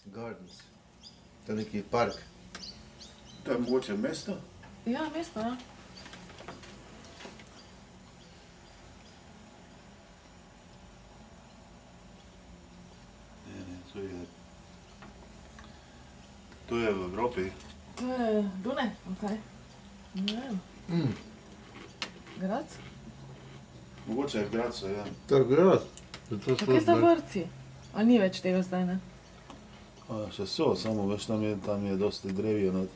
Gardens. To je neki park. To je mogoče mesto? Ja, mesto, ja. To je v Evropi. To je Dunaj, okej. Ne vem. Graz? Mogoče je v Gradcu, ja. To je grad. Pa kje sta vrti? A ni več tega zdaj, ne? Še so, samo veš, tam je dosti drevje not.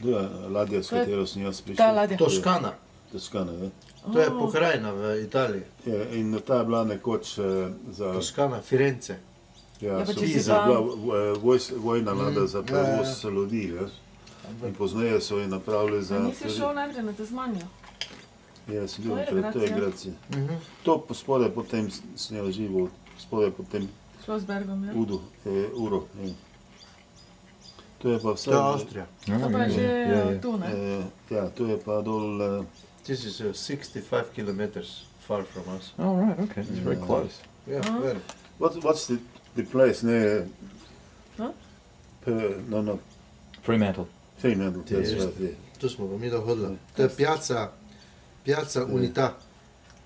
To je ladja, s katero sem jaz prišel. Ta ladja. Toskana. Toskana, ja. To je pokrajina v Italiji. In ta je bila nekoč za... Toskana, Firenze. Ja, Ja, pa so če si bila pa- vojna ladja za prevoz ljudi, veš. In pozneje so jo napravili za... Nisi šel najprej na Tasmanijo? Ja, sem bil To je naprej, to je Graz, ja. Gracija. To spodaj potem sem jo živel, spodaj potem Šlosbergom, ja? Uro. Ja. To je pa vse... To je Avstrija. To pa je že tu, ne? Ja, to je pa dol... This is 65 kilometers far from us. Oh, right, okay. It's very close. Yeah, very. What's the place near... Huh? No, Fremantle. Fremantle, that's Yes. right, yeah. Tu smo pa mi dohodili. To je Piazza Unità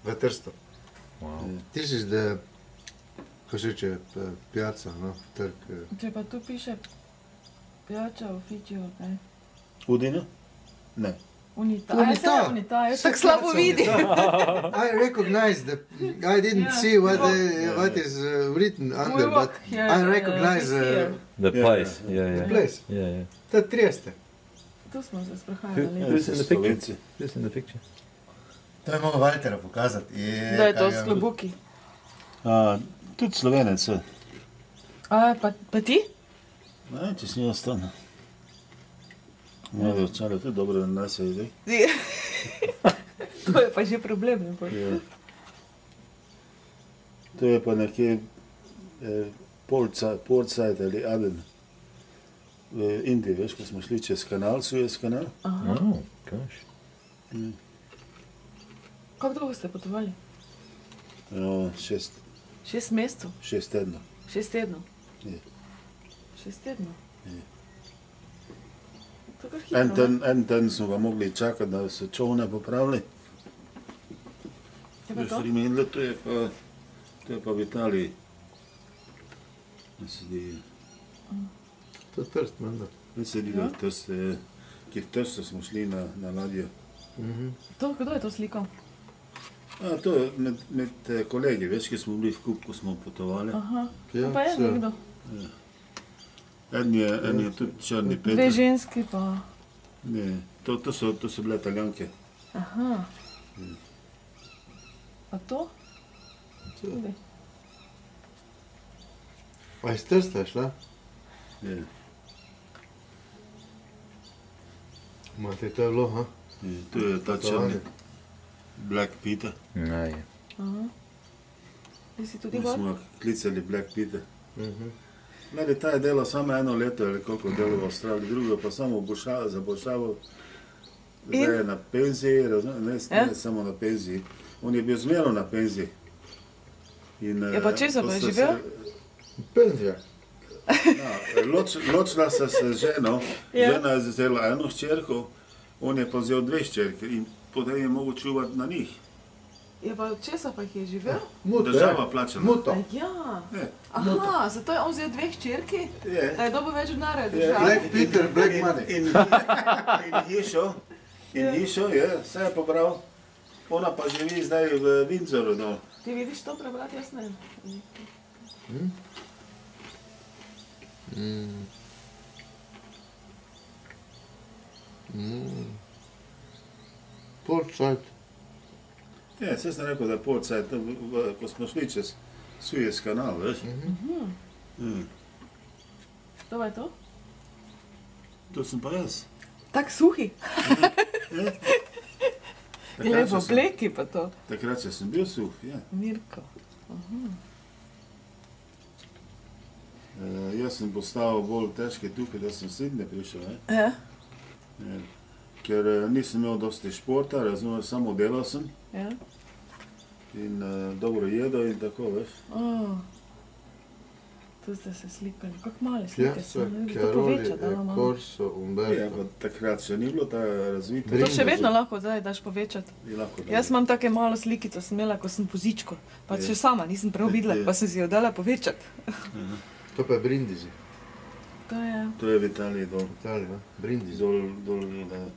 v Trstu. Wow. This is the, kako se reče, piazza, no, trg. Če pa tu piše pijača, ofičijo, kaj? Udine? Ne. Unita. Unita. A, Unita, jaz tako slabo vidim. I recognize I didn't see what is written under, but walk here, I recognize this year. The Yeah, place. yeah. Yeah, the yeah. place. Yeah, yeah. To je Trieste. Tu smo se Who- sprehajali. Who's in the picture? Slovenci. Who's in the picture? To je mogo Valtera pokazati. Da je to s klobuki. Tudi Slovenec, je. A, pa ti? Ne, če si jaz tam. Moje očale tudi dobro nase zdaj. To je pa že problem, ne boš. Ja. To je pa nekje Port Said ali Aden v Indiji, veš, ko smo šli čez kanal, Suez kanal. Oh, gosh. Kako dolgo ste potovali? 6 6 mesecev? tednov. 6 tednov? Ja. 6 tednov? Ja. To je kar hitro, ne? En teden smo pa mogli čakati, da so čovne popravili. Je pa to? Fremantle, to je pa v Italiji. Ne se zdi, To je Trst, menda. ne se zdi, da Ja. kjer v Trstu smo šli na ladjo. To, kdo je to slikal? To je med kolegi, veš, ki smo bili skup, ko smo potovali. Aha. Ja, Pa je so- nekdo? En je tudi Črni Dve Peter. ženski pa... Ne, to so bile Italijanke. Aha. Pa to? To. Tudi. A iz Trsta je šla? Ja, Mate, to je bilo, ha? ja, to je ta črni Black Peter. No, yeah. Aha. Ti si tudi Mi gor? smo ga klicali Black Peter. Meni ta je delal samo 1 leto ali koliko delal v Avstraliji, drugo pa samo za boljšavo. Zdaj je na penziji, ne samo na penziji. On je bil zmerno na penziji. Ja, pa česa pa je živel? Penzija. Ločila se z ženo, Ja. žena je vzela 1 hčerko, on je pa vzel 2 hčerke in potem je mogel čuvati na njih. Ja, pa česa pa jih je živel? Muto, Država plačala. Muto. Ja. Je. Aha, zato je on vzel 2 hčerki? Je. Da je dobil več denarja od Ja. države? Black Peter, Black Money. In hišo, je, vse je pobral. Ona pa živi zdaj v Windsoru dol. Ti vidiš to prebrati, jaz ne vem. Port Said. Ja, vse sem rekel, da je Port Said, ko smo šli čez Suez kanal, veš. To je to? To sem pa jaz. Tak suhi. Takrat, Lepo če sem- bleki pa to. Takrat, če sem bil suh, ja. Mirko. Jaz sem postal bolj težki tukaj, da sem Sydney prišel, Ja. ker nisem imel dosti športa, razumem, samo delal sem Ja. in dobro jedel in tako, veš. Tu ste se slikali. Kako male slike Piazza so. Ne bi to Chiaroli povečati, e da malo. Corso Ja, Umberto. pa takrat še ni bilo ta razvito. To še vedno lahko zdaj daš povečati. Je lahko, da- Jaz imam take malo slikico, sem imela, ko sem pozičko. Pa še sama nisem prav videla, pa sem si jo dala povečati. To pa je Brindisi. To je... To je v Italiji dol. Italija, ne? Brindisi. Dol,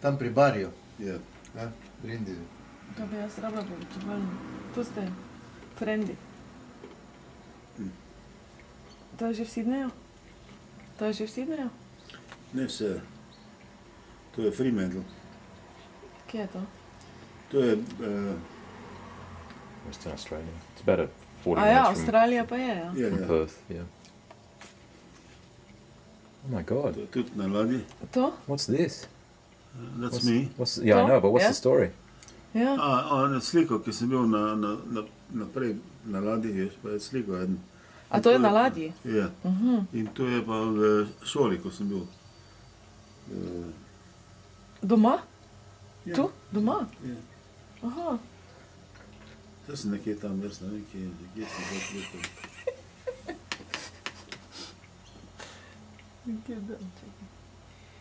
Tam pri Barju. ja. Ja, Brindisi. To bi jaz rabila povečevalno. Tu ste frendi. To je že v Sydneyju? To je že v Sydneyju? Ne vse. To je Fremantle. Kje je to? To je, Western Australia. It's about a 40 A ja, minutes Avstralija pa je, ja. ja, from ja. Perth, yeah. Oh my God. To je tudi na ladji. To? What's this? That's me. Yeah, I To? know, but what's Yeah. the story? Ja. On je sliko, ki sem bil naprej na ladji, veš, pa je sliko eden. A to je na ladji? Ja. In to je pa v šoli, ko sem bil. Doma? Ja. Tu? Doma? Ja. Aha. Zdaj sem nekje tam, jaz ne vem, kje sem zdaj slikal.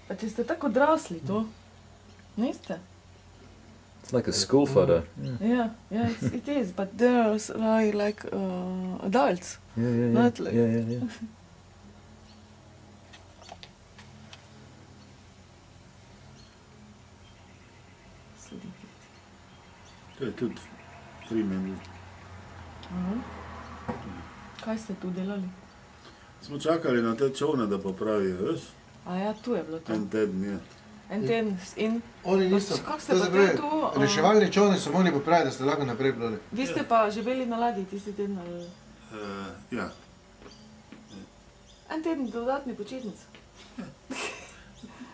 Pa če ste tako odrasli, to? Niste? It's like a school photo. Yeah, yeah, it is, but there's like adults. Yeah. Not like- Yeah. To je tudi Fremantle. Kaj ste tu delali? Smo čakali na te čovne, da popravijo, veš? A ja, tu je bilo to. En teden je. En teden in Oni Pa niso, kako ste to pa se pravi, te tu, reševalni čovni so morali popraviti, da ste lahko naprej pluli. vi ste pa živeli na ladji tisti teden ali... Ja. En teden dodatni počitnic.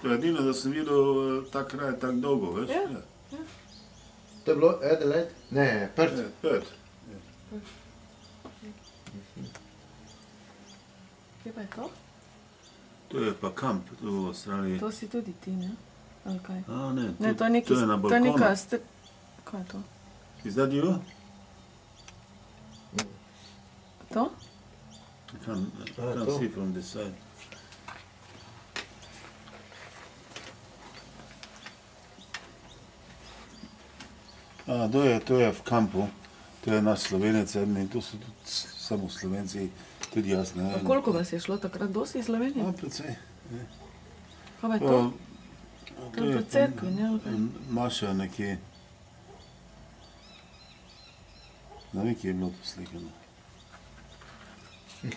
To je edino, da sem videl ta kraj tako dolgo, veš? Ja. To je bilo Adelaide? Ne, Perth. Ja, Perth. Kje pa je to? To je pa kamp tu v Avstraliji. To si tudi ti, ne? Ali kaj? A, ne, Ne, to je neki... to je na To je balkonu. neka... Kaj je to? Is that you? To? I can't to. see from this side. To je v kampu, to je naš Slovenec eden in tu so tudi samo Slovenci, tudi jaz, ne. A koliko vas je šlo takrat dosti iz Slovenije? Precej. Kaj pa je to? To je po pa cerkvi, ne? ali kaj? Maša nekje. Ne vem, kje je bilo to slikano.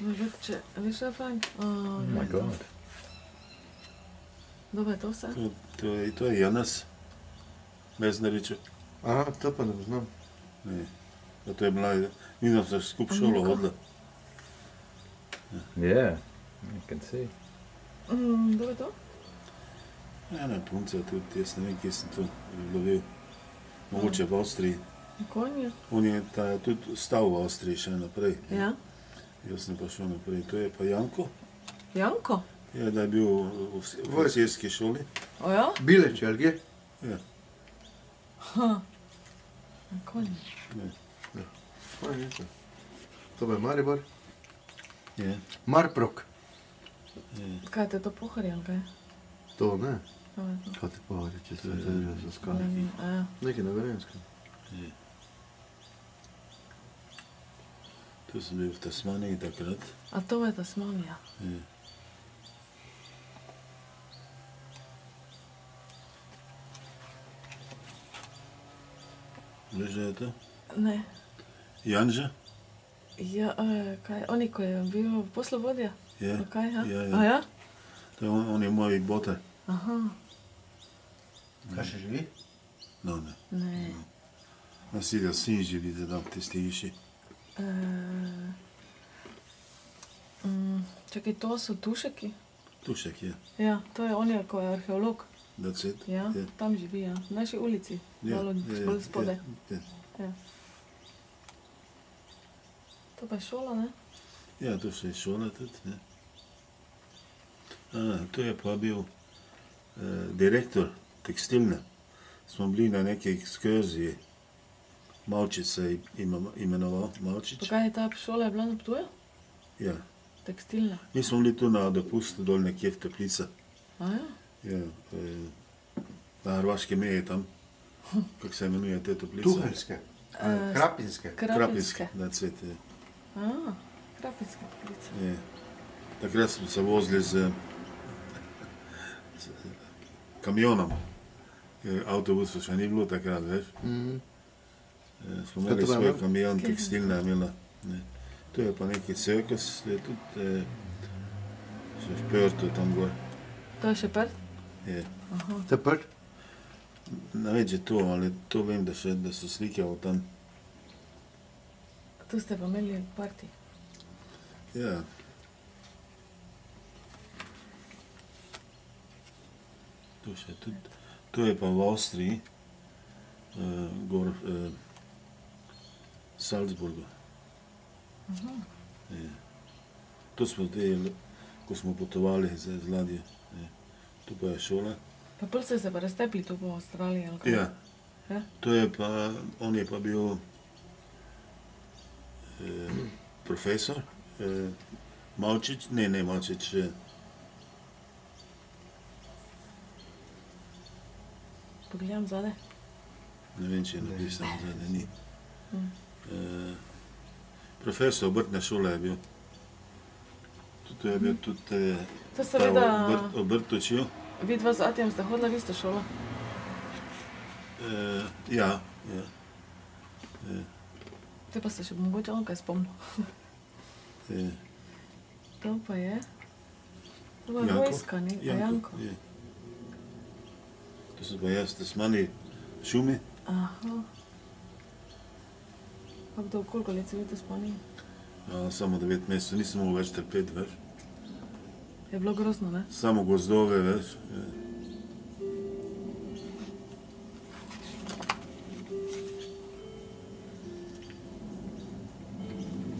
No, že, če, veš, kaj je fajn? Oh my God. Dobro je to vse? To je Janez Meznariček. Aha, to pa ne poznam. Ne. Pa to je mladi. Mi smo se skupaj šolo hodili. Yeah, you can see. Dobro je to? Ena punca tudi, jaz ne vem, kje sem to lovil. Mogoče v Avstriji. Konje? On je tudi stal v Avstriji še naprej. Ja. Jaz sem pa šel naprej. To je pa Janko. Janko? Je, da je bil v officerski šoli. O ja? Bileč, ali kje? Ja. Konje. Pa je to. To pa je Maribor. Je. Marprok. Kaj te to pohari, ali kaj? To ne. Kaj je to? Kaj ti pohari, če se zdaj za skali? A ja. Nekaj na Gorenskem. Tu sem bil v Tasmaniji takrat. A to je Tasmanija? Je. Veš, da je to? Ne. Janža? Ja, kaj, oni, ko je bil poslovodja? Je. A kaj, ja? Ja, A ja. ja? To je on je moj bote. Aha. Kaj še živi? No, ne. Ne. Nasilja sin živi tam v tisti hiši. Čakaj, to so Tušeki? Tušek je. Ja, to je on, ko je arheolog. That's it. Ja, Je. tam živi, ja. V naši ulici. Malo bolj spodaj. je. Ja. To pa je šola, ne? Ja, to še je šola tudi. Ne. To je pa bil direktor tekstilne. Smo bili na neki ekskurziji. Malčič se je imenoval, Pa Malčič. kaj je ta šola je bila na Ptuju? Ja, Tekstilna. Mi smo bili tu na dopustu dol nekje v Teplica. A ja? Ja, na hrvaški meji tam. Kako se imenuje te Teplice? Tuheljske, Krapinske. Krapinske, na cvet. Ja. A, Krapinske Teplice. Ja. Takrat smo se vozili z kamionom. Avtobusu še ni bilo takrat, veš. Smo imeli svoj kamion, tekstilna je imela. Ne. Tu je pa neki cirkus, je tudi še v Pertu tam gor. To je še Pert? Je. To je Prt? Ne več je to, ali to vem, da so slike od tam. Tu ste pa imeli party. Ja. Tu še tudi, to je pa v Avstriji, gor v Salzburgu. Ja. To smo delali, ko smo potovali z ladje. Ja. Tu pa je šola. Pa pol ste se pa raztepli tu po Avstraliji, ali kaj? Ja. Ja? To je pa, on je pa bil profesor, Malčič, ne Malčič, Pogledam zade. ne vem, če je napisano zadaj, ni. Profesor obrtne šole je bil. Tu je bil tudi To seveda, obrt učil. vidva z Atijem ste hodila v isto šolo. Ja, ja. Te pa se še mogoče on kaj spomnil. To pa je? To pa je vojska, ne? A Janko. Je. To so pa jaz, da smo mali šumi. Aha. Pa kdo, koliko let si vi to spomnil? Ja, samo 9 mesecev, nisem mogel več trpeti, veš. Je bilo grozno, ne? Samo gozdove, veš. Ja.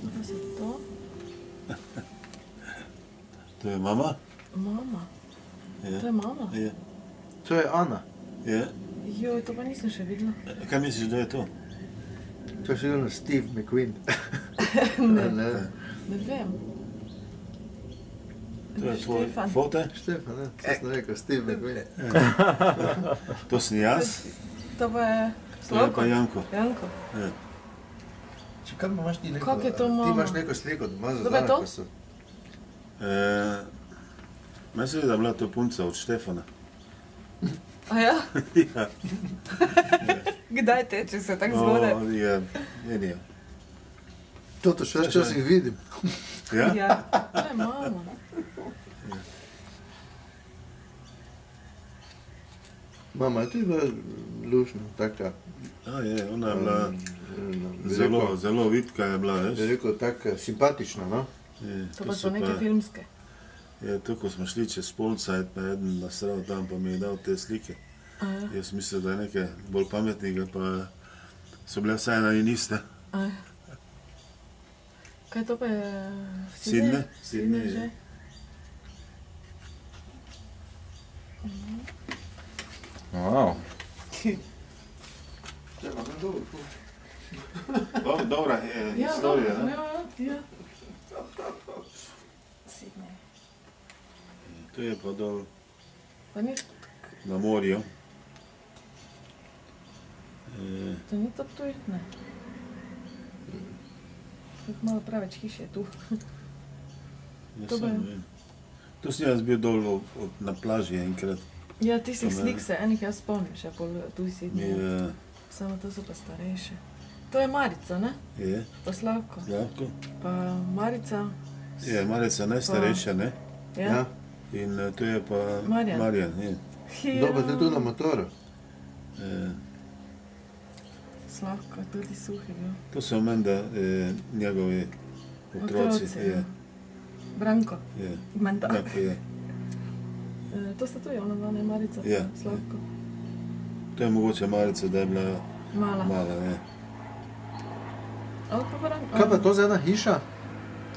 Kaj se to? To je mama? Mama. Ja. To je mama? Ja. To je Ana. Ja. Joj, to pa nisem še videla. Kaj misliš, da je to? To je sigurno Steve McQueen. Ne, Ne. ne vem. To je tvoj Štefan. fote? Štefan, ne? Co sem rekel, Steve McQueen. To sem jaz, To pa je to je pa Slavko. Janko. Janko. Ja. Če kaj imaš ti neko... Kako je to Ti mama? imaš neko sliko doma za Kdo je to? ko so... Mislim, da je bila to punca od Štefana. A ja? Ja. Kdaj teče se tako zgodaj? Je, je. Toto še včasih vidim. Ja? Ja. To je mama. Mama, ti je bila lušna, taka... A je, ona je bila bi zelo, rekel- zelo vitka je bila, veš. bi rekel, taka simpatična, no? Je, To pa so neke filmske. Je, to, ko smo šli čez Polcajt, pa je eden nasral tam, pa mi je dal te slike. A ja. Jaz mislil, da je nekaj bolj pametnega, pa so bile vsaj ena in iste. A ja. Kaj to pa je? Sidne? Sidne Sidne, že? ja. Wow. Dobra historija, ne? Ja. Sidne. To je pa dol Pa ni, na morju. to ni to tuj? Ne. Tako malo preveč hiše je tu. To To, pa je. to sem jaz bil dol na plaži enkrat. Ja, tistih To ne. slik se enih jaz spomnim še, pol tu Mi Sidne. je, Samo to so pa starejše. To je Marica, ne? je, Pa Slavko. Slavko. Pa Marica. Je, Marica najstarejša, ne? Ja. In to je pa Marjan. Marjan, je. Ja. Dobro, ti tu na motoru. Slavko, tudi suhi bil. To so menda njegovi otroci. Otroci, Je, ja. Branko, je. menda. Tako je. To sta tudi ona dva, ne Marica, Ja. pa Slavko. To je mogoče Marica, da je bila Mala. mala, ne. Ali pa Branko. Kaj pa to za ena hiša?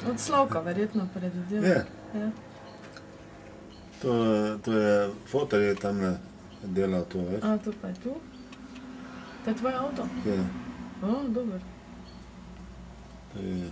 Od Slavka, verjetno, predvidevam. Je, Ja. to je, fotar je tam delal to, veš. A, to pa je tu? To je tvoj avto? Je, O, dober. to je